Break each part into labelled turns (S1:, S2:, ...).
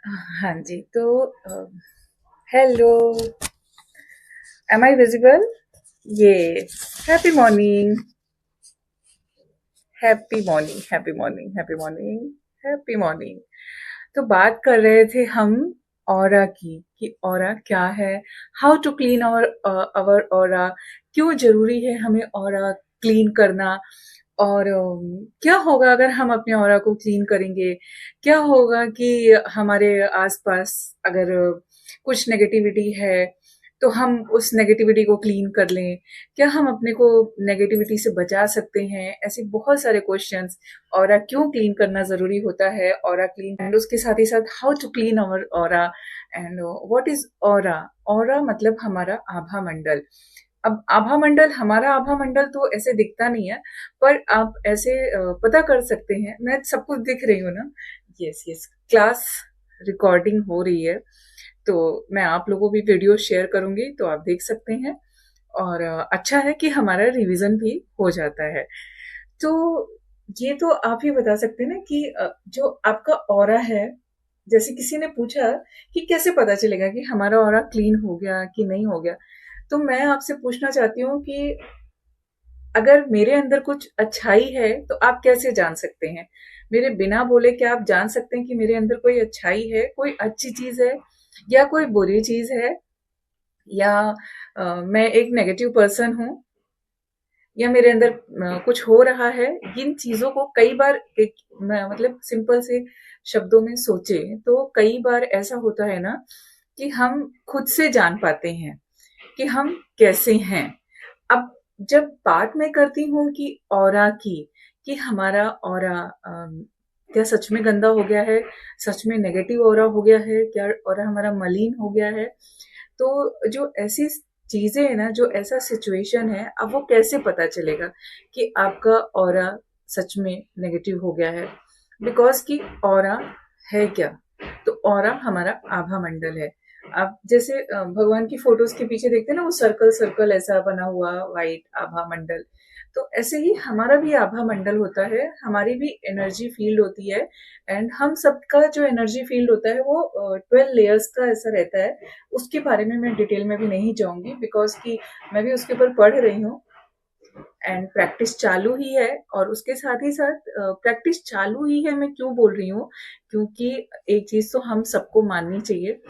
S1: हाँ जी, तो hello, M आई visible? ये happy morning, happy morning, happy morning, happy morning, happy morning. तो बात कर रहे थे हम ऑरा की कि ऑरा क्या है, how to clean our aura, क्यों जरूरी है हमें ऑरा क्लीन करना, और क्या होगा अगर हम अपने ऑरा को क्लीन करेंगे, क्या होगा कि हमारे आसपास अगर कुछ नेगेटिविटी है तो हम उस नेगेटिविटी को क्लीन कर लें, क्या हम अपने को नेगेटिविटी से बचा सकते हैं, ऐसे बहुत सारे क्वेश्चंस। ऑरा क्यों क्लीन करना जरूरी होता है, ऑरा क्लीन, एंड उसके साथ ही साथ how to clean our aura, and what is aura. Aura मतलब हमारा आभा मंडल। अब आभा मंडल, हमारा आभा मंडल तो ऐसे दिखता नहीं है, पर आप ऐसे पता कर सकते हैं। मैं सब कुछ दिख रही हूँ ना? यस यस, क्लास रिकॉर्डिंग हो रही है, तो मैं आप लोगों को भी वीडियो शेयर करूंगी तो आप देख सकते हैं। और अच्छा है कि हमारा रिवीजन भी हो जाता है। तो ये तो आप ही बता सकते हैं ना कि जो आपका ऑरा है, जैसे किसी ने पूछा कि कैसे पता चलेगा कि हमारा ऑरा क्लीन हो गया कि नहीं हो गया, तो मैं आपसे पूछना चाहती हूँ कि अगर मेरे अंदर कुछ अच्छाई है तो आप कैसे जान सकते हैं? मेरे बिना बोले क्या आप जान सकते हैं कि मेरे अंदर कोई अच्छाई है, कोई अच्छी चीज है, या कोई बुरी चीज है, या मैं एक नेगेटिव पर्सन हूँ, या मेरे अंदर कुछ हो रहा है? इन चीजों को कई बार एक मतलब सिंपल से शब्दों में सोचे तो कई बार ऐसा होता है ना कि हम खुद से जान पाते हैं कि हम कैसे हैं। अब जब बात मैं करती हूँ कि ऑरा की, कि हमारा ऑरा क्या सच में गंदा हो गया है, सच में नेगेटिव ऑरा हो गया है क्या, ऑरा हमारा मलिन हो गया है, तो जो ऐसी चीजें है ना, जो ऐसा सिचुएशन है, अब वो कैसे पता चलेगा कि आपका ऑरा सच में नेगेटिव हो गया है? बिकॉज कि ऑरा है क्या? तो ऑरा हमारा आभा मंडल है। आप जैसे भगवान की फोटोज के पीछे देखते हैं ना, वो सर्कल सर्कल ऐसा बना हुआ व्हाइट आभा मंडल, तो ऐसे ही हमारा भी आभा मंडल होता है, हमारी भी एनर्जी फील्ड होती है। एंड हम सबका जो एनर्जी फील्ड होता है वो 12 लेयर्स का ऐसा रहता है। उसके बारे में मैं डिटेल में भी नहीं जाऊंगी, बिकॉज कि मैं भी उसके ऊपर पढ़ रही हूँ एंड प्रैक्टिस चालू ही है। और उसके साथ ही साथ प्रैक्टिस चालू ही है, मैं क्यों बोल रही हूँ, क्योंकि एक चीज तो हम सबको माननी चाहिए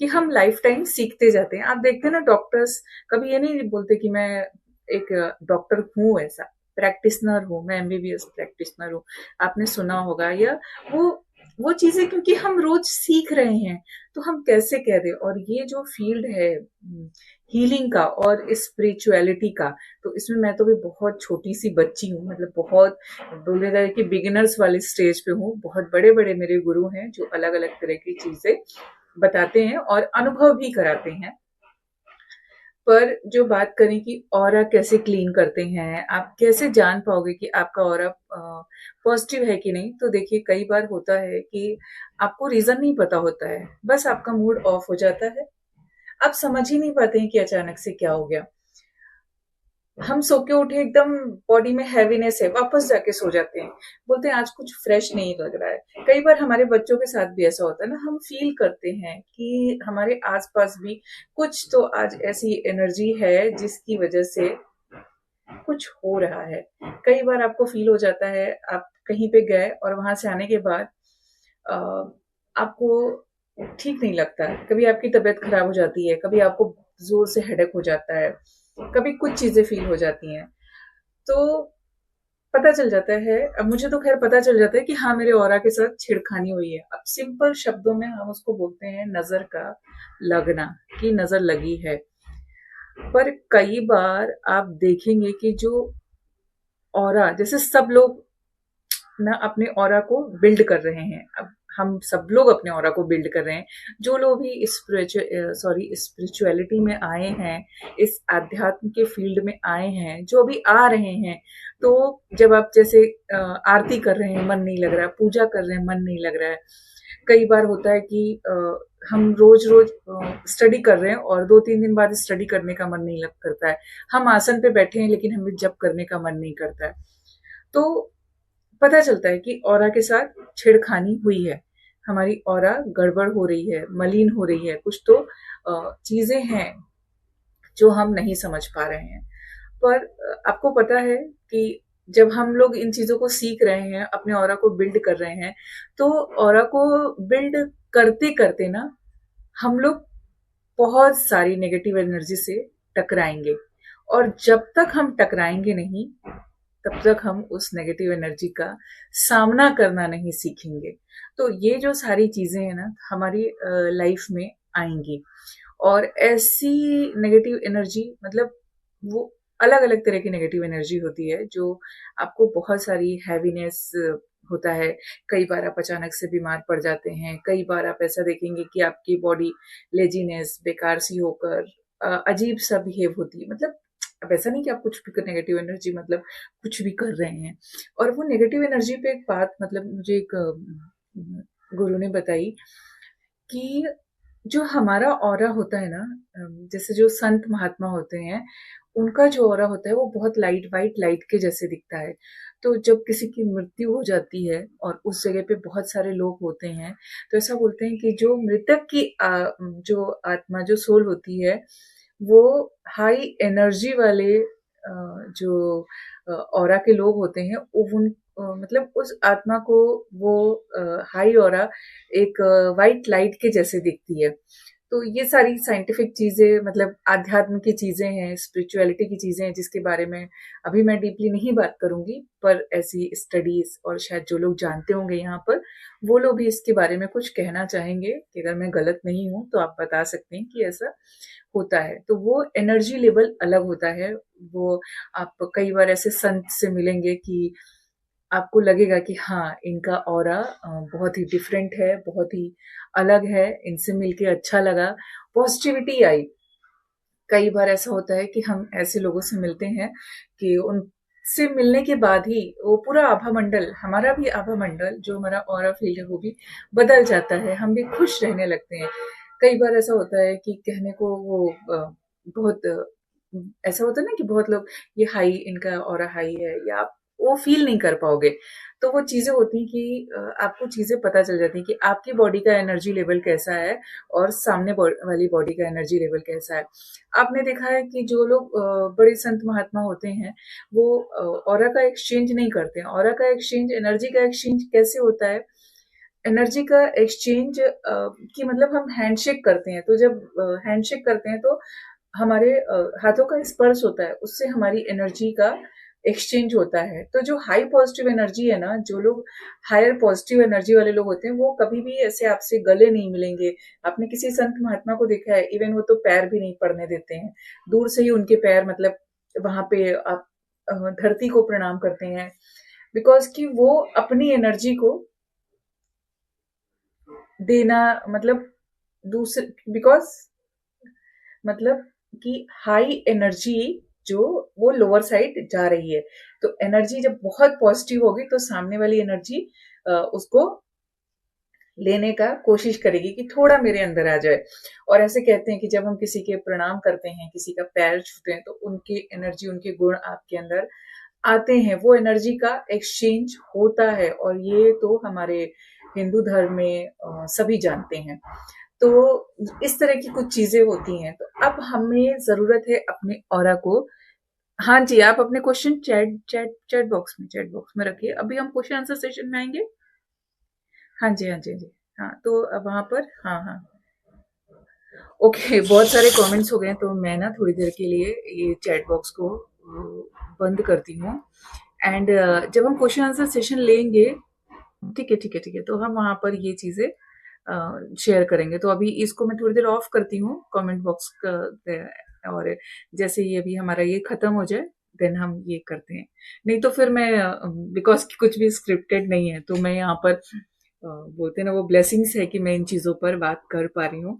S1: कि हम लाइफ टाइम सीखते जाते हैं। आप देखते हैं ना, डॉक्टर्स कभी ये नहीं बोलते कि मैं एक डॉक्टर हूँ, ऐसा प्रैक्टिशनर हूँ, मैं एमबीबीएस प्रैक्टिशनर हूँ। आपने सुना होगा, या वो वो चीजें क्योंकि हम रोज सीख रहे हैं, तो हम कैसे कह दें। और ये जो फील्ड है हीलिंग का और स्पिरिचुअलिटी का, तो इसमें मैं तो भी बहुत छोटी सी बच्ची हूँ, मतलब बहुत बोले जाए कि बिगिनर्स वाले स्टेज पे हूँ। बहुत बड़े बड़े मेरे गुरु हैं जो अलग अलग तरह की चीजें बताते हैं और अनुभव भी कराते हैं। पर जो बात करें कि ऑरा कैसे क्लीन करते हैं, आप कैसे जान पाओगे कि आपका ऑरा पॉजिटिव है कि नहीं, तो देखिए कई बार होता है कि आपको रीजन नहीं पता होता है, बस आपका मूड ऑफ हो जाता है, आप समझ ही नहीं पाते हैं कि अचानक से क्या हो गया। हम सो के उठे, एकदम बॉडी में हैवीनेस है, वापस जाके सो जाते हैं, बोलते हैं आज कुछ फ्रेश नहीं लग रहा है। कई बार हमारे बच्चों के साथ भी ऐसा होता है ना, हम फील करते हैं कि हमारे आसपास भी कुछ तो आज ऐसी एनर्जी है जिसकी वजह से कुछ हो रहा है। कई बार आपको फील हो जाता है, आप कहीं पे गए और वहां से आने के बाद अ, आपको ठीक नहीं लगता, कभी आपकी तबीयत खराब हो जाती है, कभी आपको जोर से हेडेक हो जाता है, कभी कुछ चीजें फील हो जाती हैं, तो पता चल जाता है। अब मुझे तो खैर पता चल जाता है कि हाँ, मेरे ऑरा के साथ छेड़खानी हुई है। अब सिंपल शब्दों में हम उसको बोलते हैं नजर का लगना, कि नजर लगी है। पर कई बार आप देखेंगे कि जो ऑरा, जैसे सब लोग ना अपने ऑरा को बिल्ड कर रहे हैं, अब हम सब लोग अपने ऑरा को बिल्ड कर रहे हैं। जो लोग भी स्पिरिचुअलिटी में आए हैं, इस आध्यात्म के फील्ड में आए हैं, जो भी आ रहे हैं, तो जब आप जैसे आरती कर रहे हैं मन नहीं लग रहा है, पूजा कर रहे हैं मन नहीं लग रहा है, कई बार होता है कि हम रोज रोज स्टडी कर रहे हैं और 2-3 दिन बाद स्टडी करने का मन नहीं लग करता है, हम आसन पे बैठे हैं लेकिन हमें जप करने का मन नहीं करता है, तो पता चलता है कि ऑरा के साथ छेड़खानी हुई है। हमारी ऑरा गड़बड़ हो रही है, मलिन हो रही है, कुछ तो चीजें हैं जो हम नहीं समझ पा रहे हैं। पर आपको पता है कि जब हम लोग इन चीजों को सीख रहे हैं, अपने ऑरा को बिल्ड कर रहे हैं, तो ऑरा को बिल्ड करते करते ना हम लोग बहुत सारी नेगेटिव एनर्जी से टकराएंगे। और जब तक हम टकराएंगे नहीं, तब तक हम उस नेगेटिव एनर्जी का सामना करना नहीं सीखेंगे। तो ये जो सारी चीजें हैं ना हमारी लाइफ में आएंगी। और ऐसी नेगेटिव एनर्जी मतलब वो अलग अलग तरह की नेगेटिव एनर्जी होती है जो आपको बहुत सारी हैवीनेस होता है। कई बार आप अचानक से बीमार पड़ जाते हैं, कई बार आप ऐसा देखेंगे कि आपकी बॉडी लेजीनेस बेकार सी होकर अजीब सा बिहेव होती है। मतलब अब ऐसा नहीं कि आप कुछ भी नेगेटिव एनर्जी मतलब कुछ भी कर रहे हैं। और वो नेगेटिव एनर्जी पे एक बात मतलब मुझे एक गुरु ने बताई कि जो हमारा ऑरा होता है ना, जैसे जो संत महात्मा होते हैं उनका जो ऑरा होता है वो बहुत लाइट वाइट लाइट के जैसे दिखता है। तो जब किसी की मृत्यु हो जाती है और उस जगह पे बहुत सारे लोग होते हैं, तो ऐसा बोलते हैं कि जो मृतक की जो आत्मा जो सोल होती है वो हाई एनर्जी वाले जो ऑरा के लोग होते हैं उन मतलब उस आत्मा को वो हाई ऑरा एक वाइट लाइट के जैसे दिखती है। तो ये सारी साइंटिफिक चीजें मतलब आध्यात्म की चीजें हैं, स्पिरिचुअलिटी की चीजें हैं जिसके बारे में अभी मैं डीपली नहीं बात करूंगी। पर ऐसी स्टडीज और शायद जो लोग जानते होंगे यहाँ पर वो लोग भी इसके बारे में कुछ कहना चाहेंगे कि अगर मैं गलत नहीं हूं तो आप बता सकते हैं कि ऐसा होता है। तो वो एनर्जी लेवल अलग होता है। वो आप कई बार ऐसे संत से मिलेंगे कि आपको लगेगा कि हाँ इनका ऑरा बहुत ही डिफरेंट है, बहुत ही अलग है, इनसे मिलके अच्छा लगा, पॉजिटिविटी आई। कई बार ऐसा होता है कि हम ऐसे लोगों से मिलते हैं कि उनसे मिलने के बाद ही वो पूरा आभा मंडल, हमारा भी आभा मंडल जो हमारा ऑरा फील्ड है वो भी बदल जाता है, हम भी खुश रहने लगते हैं। कई बार ऐसा होता है कि कहने को वो बहुत ऐसा होता है ना कि बहुत लोग ये हाई इनका ऑरा हाई है या आप वो फील नहीं कर पाओगे। तो वो चीजें होती हैं कि आपको चीजें पता चल जाती हैं कि आपकी बॉडी का एनर्जी लेवल कैसा है और सामने वाली बॉडी का एनर्जी लेवल कैसा है। आपने देखा है कि जो लोग बड़े संत महात्मा होते हैं वो ऑरा का एक्सचेंज नहीं करते हैं। ऑरा का एक्सचेंज, एनर्जी का एक्सचेंज कैसे होता है? एनर्जी का एक्सचेंज की मतलब हम हैंडशेक करते हैं। तो जब हैंडशेक करते हैं तो हमारे हाथों का स्पर्श होता है, उससे हमारी एनर्जी का एक्सचेंज होता है। तो जो हाई पॉजिटिव एनर्जी है ना, जो लोग हायर पॉजिटिव एनर्जी वाले लोग होते हैं वो कभी भी ऐसे आपसे गले नहीं मिलेंगे। आपने किसी संत महात्मा को देखा है, इवन वो तो पैर भी नहीं पड़ने देते हैं, दूर से ही उनके पैर मतलब वहां पे आप धरती को प्रणाम करते हैं। बिकॉज कि वो अपनी एनर्जी को देना मतलब दूसरे, बिकॉज मतलब कि हाई एनर्जी जो वो लोअर साइड जा रही है। तो एनर्जी जब बहुत पॉजिटिव होगी तो सामने वाली एनर्जी उसको लेने का कोशिश करेगी कि थोड़ा मेरे अंदर आ जाए। और ऐसे कहते हैं कि जब हम किसी के प्रणाम करते हैं, किसी का पैर छूते हैं, तो उनकी एनर्जी, उनके गुण आपके अंदर आते हैं, वो एनर्जी का एक्सचेंज होता है। और ये तो हमारे हिंदू धर्म में सभी जानते हैं। तो इस तरह की कुछ चीजें होती हैं। तो अब हमें जरूरत है अपने ऑरा को। हाँ जी, आप अपने क्वेश्चन चैट बॉक्स में रखिए। अभी हम क्वेश्चन आंसर सेशन में आएंगे। हाँ जी, हाँ जी, हाँ जी। हाँ, तो अब वहां पर हाँ हाँ ओके, बहुत सारे कमेंट्स हो गए तो मैं ना थोड़ी देर के लिए ये चैट बॉक्स को बंद करती हूँ। एंड जब हम क्वेश्चन आंसर सेशन लेंगे, ठीक है ठीक है ठीक है, तो हम वहां पर ये चीजें शेयर करेंगे। तो अभी इसको मैं थोड़ी देर ऑफ करती हूँ कमेंट बॉक्स का। और जैसे ये अभी हमारा ये खत्म हो जाए देन हम ये करते हैं। नहीं तो फिर मैं बिकॉज कुछ भी स्क्रिप्टेड नहीं है तो मैं यहाँ पर बोलते हैं ना वो ब्लेसिंग्स है कि मैं इन चीजों पर बात कर पा रही हूँ।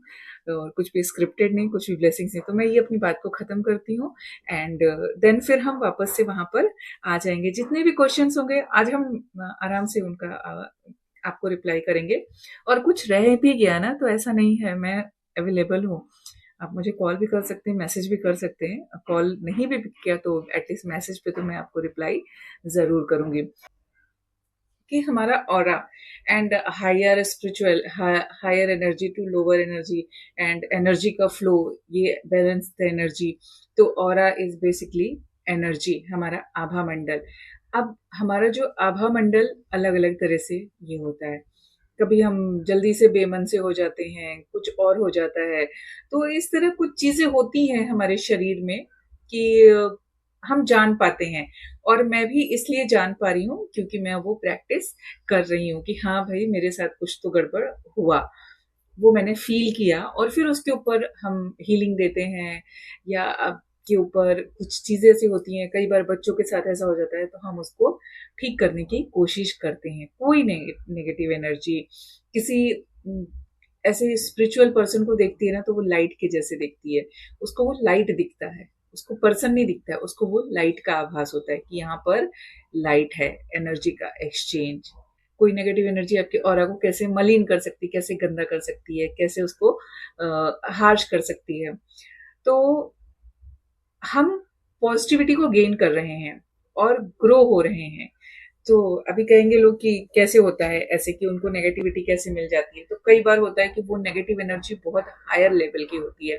S1: और कुछ भी स्क्रिप्टेड नहीं, कुछ भी ब्लेसिंग्स नहीं, तो मैं ये अपनी बात को खत्म करती हूँ। एंड देन फिर हम वापस से वहां पर आ जाएंगे। जितने भी क्वेश्चंस होंगे आज हम आराम से उनका आपको रिप्लाई करेंगे। और कुछ रह भी गया ना तो ऐसा नहीं है, मैं अवेलेबल हूँ। आप मुझे कॉल भी कर सकते हैं, मैसेज भी कर सकते हैं। कॉल नहीं भी किया तो एटलीस्ट मैसेज पे तो मैं आपको रिप्लाई जरूर करूंगी। कि हमारा aura and higher spiritual, higher energy to lower energy and energy का फ्लो, ये बैलेंस द एनर्जी। तो ऑरा इज बेसिकली एनर्जी, हमारा आभा मंडल। अब हमारा जो आभा मंडल अलग अलग तरह से ये होता है। कभी हम जल्दी से बेमन से हो जाते हैं, कुछ और हो जाता है। तो इस तरह कुछ चीजें होती हैं हमारे शरीर में कि हम जान पाते हैं। और मैं भी इसलिए जान पा रही हूँ क्योंकि मैं वो प्रैक्टिस कर रही हूँ कि हाँ भाई मेरे साथ कुछ तो गड़बड़ हुआ, वो मैंने फील किया। और फिर उसके ऊपर हम हीलिंग देते हैं, या अब के ऊपर कुछ चीजें ऐसी होती हैं, कई बार बच्चों के साथ ऐसा हो जाता है, तो हम उसको ठीक करने की कोशिश करते हैं। कोई नेगेटिव एनर्जी किसी ऐसे स्पिरिचुअल पर्सन को देखती है ना, तो वो लाइट के जैसे दिखती है, उसको वो लाइट दिखता है, उसको पर्सन नहीं दिखता है, उसको वो लाइट का आभास होता है कि यहाँ पर लाइट है, एनर्जी का एक्सचेंज। कोई नेगेटिव एनर्जी आपके ऑरा को कैसे मलिन कर सकती है, कैसे गंदा कर सकती है, कैसे उसको हार्श कर सकती है। तो हम पॉजिटिविटी को गेन कर रहे हैं और ग्रो हो रहे हैं। तो अभी कहेंगे लोग कि कैसे होता है ऐसे, कि उनको नेगेटिविटी कैसे मिल जाती है। तो कई बार होता है कि वो नेगेटिव एनर्जी बहुत हायर लेवल की होती है,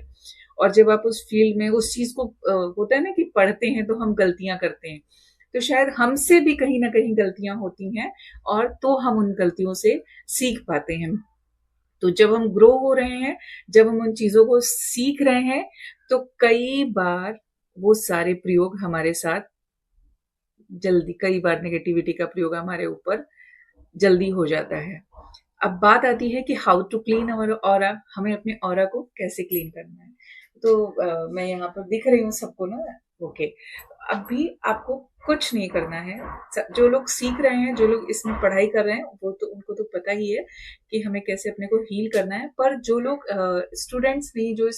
S1: और जब आप उस फील्ड में उस चीज को होता है ना कि पढ़ते हैं तो हम गलतियां करते हैं, तो शायद हमसे भी कहीं ना कहीं गलतियां होती हैं, और तो हम उन गलतियों से सीख पाते हैं। तो जब हम ग्रो हो रहे हैं, जब हम उन चीजों को सीख रहे हैं, तो कई बार वो सारे प्रयोग हमारे साथ जल्दी, कई बार नेगेटिविटी का प्रयोग हमारे ऊपर जल्दी हो जाता है। अब बात आती है कि how to clean our aura, हमें अपने ऑरा को कैसे क्लीन करना है। तो मैं यहाँ पर दिख रही हूँ सबको ना, ओके। अभी आपको कुछ नहीं करना है। जो लोग सीख रहे हैं, जो लोग इसमें पढ़ाई कर रहे हैं, वो तो उनको तो पता ही है कि हमें कैसे अपने को हील करना है। पर जो लोग स्टूडेंट्स नहीं, जो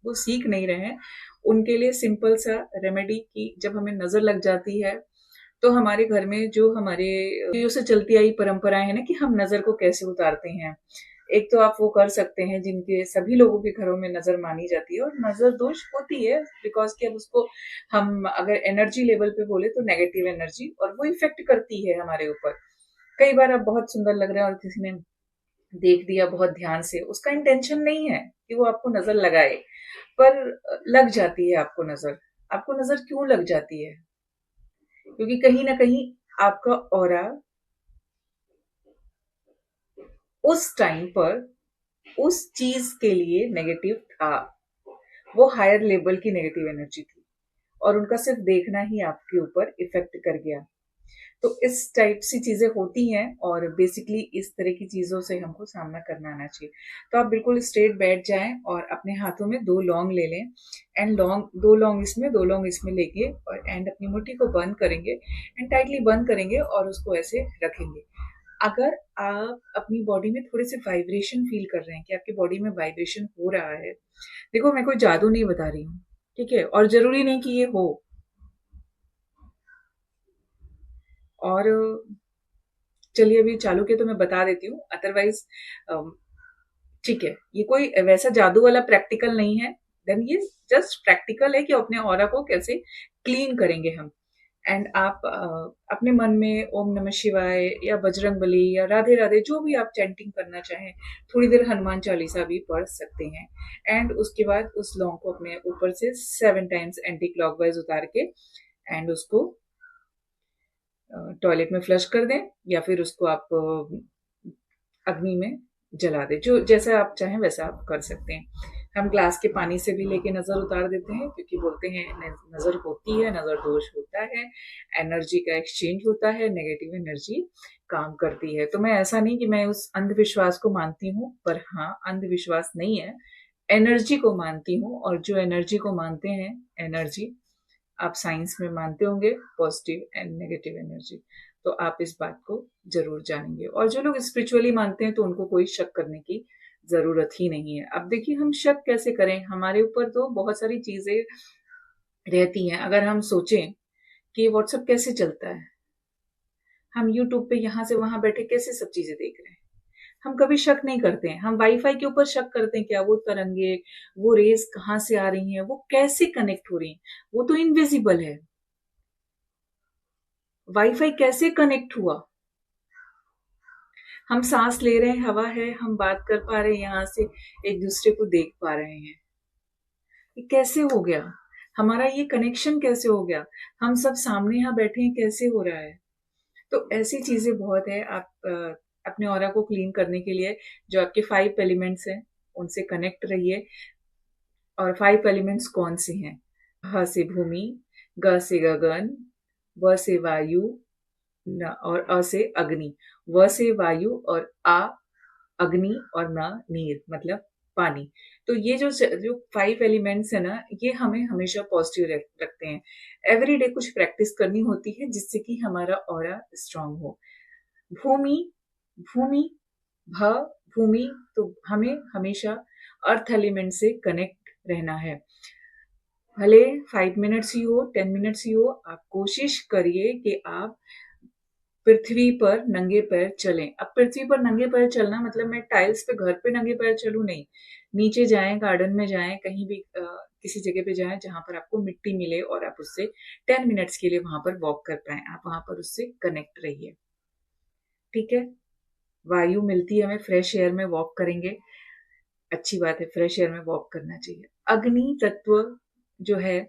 S1: वो सीख नहीं रहे हैं, उनके लिए सिंपल सा रेमेडी की, जब हमें नजर लग जाती है, तो हमारे घर में जो हमारे जो से चलती आई परंपराएं है ना, कि हम नजर को कैसे उतारते हैं। एक तो आप वो कर सकते हैं जिनके सभी लोगों के घरों में नजर मानी जाती है, और नजर दोष होती है बिकॉज कि अब उसको हम अगर एनर्जी लेवल पे बोले तो नेगेटिव एनर्जी, और वो इफेक्ट करती है हमारे ऊपर। कई बार आप बहुत सुंदर लग रहे हैं और किसी ने देख दिया बहुत ध्यान से, उसका इंटेंशन नहीं है कि वो आपको नजर लगाए, पर लग जाती है आपको नजर। आपको नजर क्यों लग जाती है? क्योंकि कहीं ना कहीं आपका ऑरा उस टाइम पर उस चीज के लिए नेगेटिव था, वो हायर लेवल की नेगेटिव एनर्जी थी, और उनका सिर्फ देखना ही आपके ऊपर इफेक्ट कर गया। तो इस टाइप सी चीजें होती हैं, और बेसिकली इस तरह की चीजों से हमको सामना करना आना चाहिए। तो आप बिल्कुल स्ट्रेट बैठ जाएं और अपने हाथों में 2 लौंग ले लें, एंड लौंग 2 लौंग इसमें 2 लौंग इसमें लेके, और एंड अपनी मुट्ठी को बंद करेंगे, एंड टाइटली बंद करेंगे और उसको ऐसे रखेंगे। अगर आप अपनी बॉडी में थोड़े से वाइब्रेशन फील कर रहे हैं, कि आपकी बॉडी में वाइब्रेशन हो रहा है, देखो मैं कोई जादू नहीं बता रही हूँ, ठीक है, और जरूरी नहीं कि ये हो। और चलिए अभी चालू के तो मैं बता देती हूँ, अदरवाइज ठीक है, ये कोई वैसा जादू वाला प्रैक्टिकल नहीं है। देन ये जस्ट प्रैक्टिकल है कि अपने ऑरा को कैसे क्लीन करेंगे हम। एंड आप अपने मन में ओम नमः शिवाय या बजरंग बली या राधे राधे, जो भी आप चैंटिंग करना चाहें, थोड़ी देर हनुमान चालीसा भी पढ़ सकते हैं। एंड उसके बाद उस लौंग को अपने ऊपर से 7 टाइम्स एंटी क्लॉकवाइज उतार के, एंड उसको टॉयलेट में फ्लश कर दें, या फिर उसको आप अग्नि में जला दें, जो जैसा आप चाहें वैसा आप कर सकते हैं। हम ग्लास के पानी से भी लेके नजर उतार देते हैं, क्योंकि बोलते हैं नजर होती है, नजर दोष होता है, एनर्जी का एक्सचेंज होता है, नेगेटिव एनर्जी काम करती है। तो मैं ऐसा नहीं कि मैं उस अंधविश्वास को मानती हूँ, पर हाँ, अंधविश्वास नहीं है, एनर्जी को मानती हूँ। और जो एनर्जी को मानते हैं, एनर्जी आप साइंस में मानते होंगे, पॉजिटिव एंड नेगेटिव एनर्जी, तो आप इस बात को जरूर जानेंगे। और जो लोग स्पिरिचुअली मानते हैं, तो उनको कोई शक करने की जरूरत ही नहीं है। अब देखिए हम शक कैसे करें, हमारे ऊपर तो बहुत सारी चीजें रहती हैं। अगर हम सोचें कि व्हाट्सएप कैसे चलता है, हम यूट्यूब पे यहाँ से वहां बैठे कैसे सब चीजें देख रहे हैं, हम कभी शक नहीं करते हैं। हम वाईफाई के ऊपर शक करते हैं, क्या वो तरंगे, वो रेस कहाँ से आ रही हैं, वो कैसे कनेक्ट हो रही हैं, वो तो इनविजिबल है। वाईफाई कैसे कनेक्ट हुआ, हम सांस ले रहे हैं, हवा है, हम बात कर पा रहे हैं, यहाँ से एक दूसरे को देख पा रहे हैं। ये कैसे हो गया? हमारा ये कनेक्शन कैसे हो गया? हम सब सामने यहाँ बैठे हैं, कैसे हो रहा है? तो ऐसी चीजें बहुत है। आप अपने ऑरा को क्लीन करने के लिए जो आपके 5 एलिमेंट्स हैं उनसे कनेक्ट रहिए। और 5 एलिमेंट्स कौन से हैं? ह से भूमि, ग से गगन, व से वायु, और अ से अग्नि। व से वायु और आ अग्नि और न नीर, मतलब पानी। तो ये जो जो 5 एलिमेंट्स है ना, ये हमें हमेशा पॉजिटिव रखते हैं। एवरी डे कुछ प्रैक्टिस करनी होती है जिससे कि हमारा ऑरा स्ट्रांग हो। भूमि, भूमि, भ भूमि, तो हमें हमेशा अर्थ एलिमेंट से कनेक्ट रहना है। भले 5 मिनट्स ही हो, 10 मिनट्स ही हो, आप कोशिश करिए कि आप पृथ्वी पर नंगे पैर चलें। अब पृथ्वी पर नंगे पैर चलना मतलब मैं टाइल्स पे घर पे नंगे पैर चलूं, नहीं। नीचे जाएं, गार्डन में जाएं, कहीं भी किसी जगह पे जाएं जहां पर आपको मिट्टी मिले और आप उससे 10 मिनट्स के लिए वहां पर वॉक कर पाए। आप वहां पर उससे कनेक्ट रहिए, ठीक है? वायु मिलती है हमें, फ्रेश एयर में वॉक करेंगे, अच्छी बात है, फ्रेश एयर में वॉक करना चाहिए। अग्नि तत्व जो है,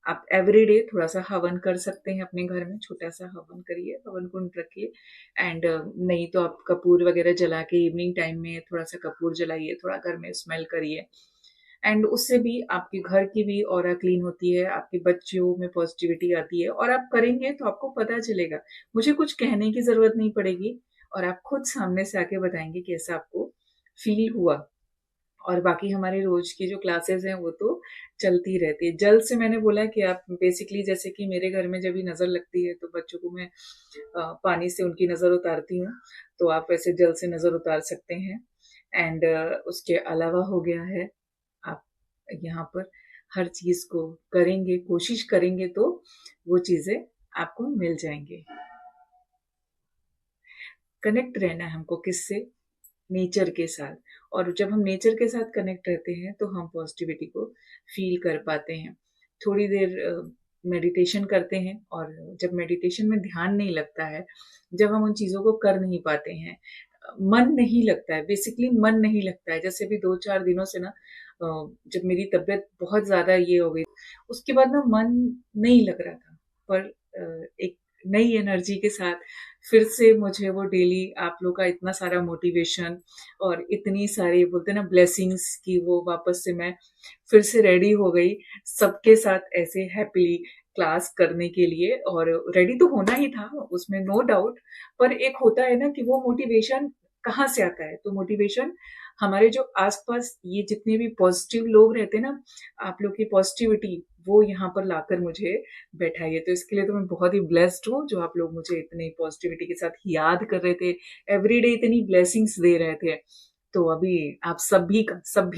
S1: आप एवरीडे थोड़ा सा हवन कर सकते हैं अपने घर में, छोटा सा हवन करिए, हवन कुंड रखिए। एंड नहीं तो आप कपूर वगैरह जला के इवनिंग टाइम में थोड़ा सा कपूर जलाइए, थोड़ा घर में स्मेल करिए। एंड उससे भी आपके घर की भी ऑरा क्लीन होती है, आपके बच्चों में पॉजिटिविटी आती है। और आप करेंगे तो आपको पता चलेगा, मुझे कुछ कहने की जरूरत नहीं पड़ेगी, और आप खुद सामने से आके बताएंगे कैसा आपको फील हुआ। और बाकी हमारे रोज की जो क्लासेस हैं वो तो चलती रहती है। जल से मैंने बोला कि आप बेसिकली, जैसे कि मेरे घर में जब भी नजर लगती है तो बच्चों को मैं पानी से उनकी नजर उतारती हूँ, तो आप वैसे जल से नजर उतार सकते हैं। एंड उसके अलावा हो गया है, आप यहाँ पर हर चीज को करेंगे, कोशिश करेंगे तो वो चीजें आपको मिल जाएंगे। कनेक्ट रहना है हमको किससे? नेचर के साथ। और जब हम नेचर के साथ कनेक्ट रहते हैं तो हम पॉजिटिविटी को फील कर पाते हैं। थोड़ी देर मेडिटेशन करते हैं, और जब मेडिटेशन में ध्यान नहीं लगता है, जब हम उन चीजों को कर नहीं पाते हैं, मन नहीं लगता है, बेसिकली मन नहीं लगता है। जैसे भी 2-4 दिनों से ना, जब मेरी तबीयत बहुत ज्यादा ये हो गई, उसके बाद ना मन नहीं लग रहा था। पर एक नई एनर्जी के साथ फिर से मुझे वो डेली आप लोग का इतना सारा मोटिवेशन और इतनी सारी बोलते ना ब्लेसिंग्स की, वो वापस से मैं फिर से रेडी हो गई सबके साथ ऐसे हैप्पीली क्लास करने के लिए। और रेडी तो होना ही था उसमें, नो डाउट। पर एक होता है ना कि वो मोटिवेशन कहाँ से आता है? तो मोटिवेशन हमारे जो आसपास ये जितने भी पॉजिटिव लोग रहते हैं ना, आप लोग की पॉजिटिविटी वो यहाँ पर लाकर मुझे बैठाई है। तो इसके लिए तो मैं बहुत ही ब्लेस्ड हूँ, जो आप लोग मुझे इतनी पॉजिटिविटी के साथ याद कर रहे थे, एवरीडे इतनी ब्लेसिंग्स दे रहे थे। तो अभी आप सभी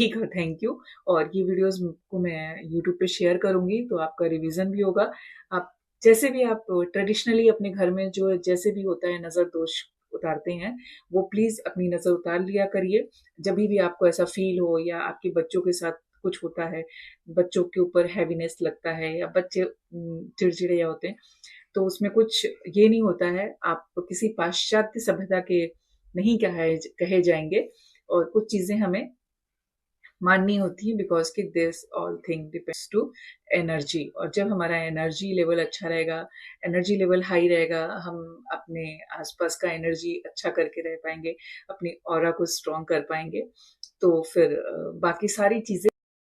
S1: का थैंक यू। और ये वीडियोस को मैं यूट्यूब पे शेयर करूंगी, तो आपका रिवीजन भी होगा। आप जैसे भी आप ट्रेडिशनली अपने घर में जो जैसे भी होता है नजर दोष उतारते हैं, वो प्लीज अपनी नजर उतार लिया करिए। जब भी आपको ऐसा फील हो, या आपके बच्चों के साथ कुछ होता है, बच्चों के ऊपर हैवीनेस लगता है, या बच्चे चिड़चिड़े या होते हैं, तो उसमें कुछ ये नहीं होता है। आप किसी पाश्चात्य सभ्यता के नहीं कहे जाएंगे, और कुछ चीजें हमें माननी होती है, बिकॉज कि this all thing depends to energy. और जब हमारा एनर्जी लेवल अच्छा रहेगा, एनर्जी लेवल हाई रहेगा, हम अपने आसपास का एनर्जी अच्छा करके रह पाएंगे, अपनी ऑरा को स्ट्रॉन्ग कर पाएंगे। तो फिर बाकी सारी चीजें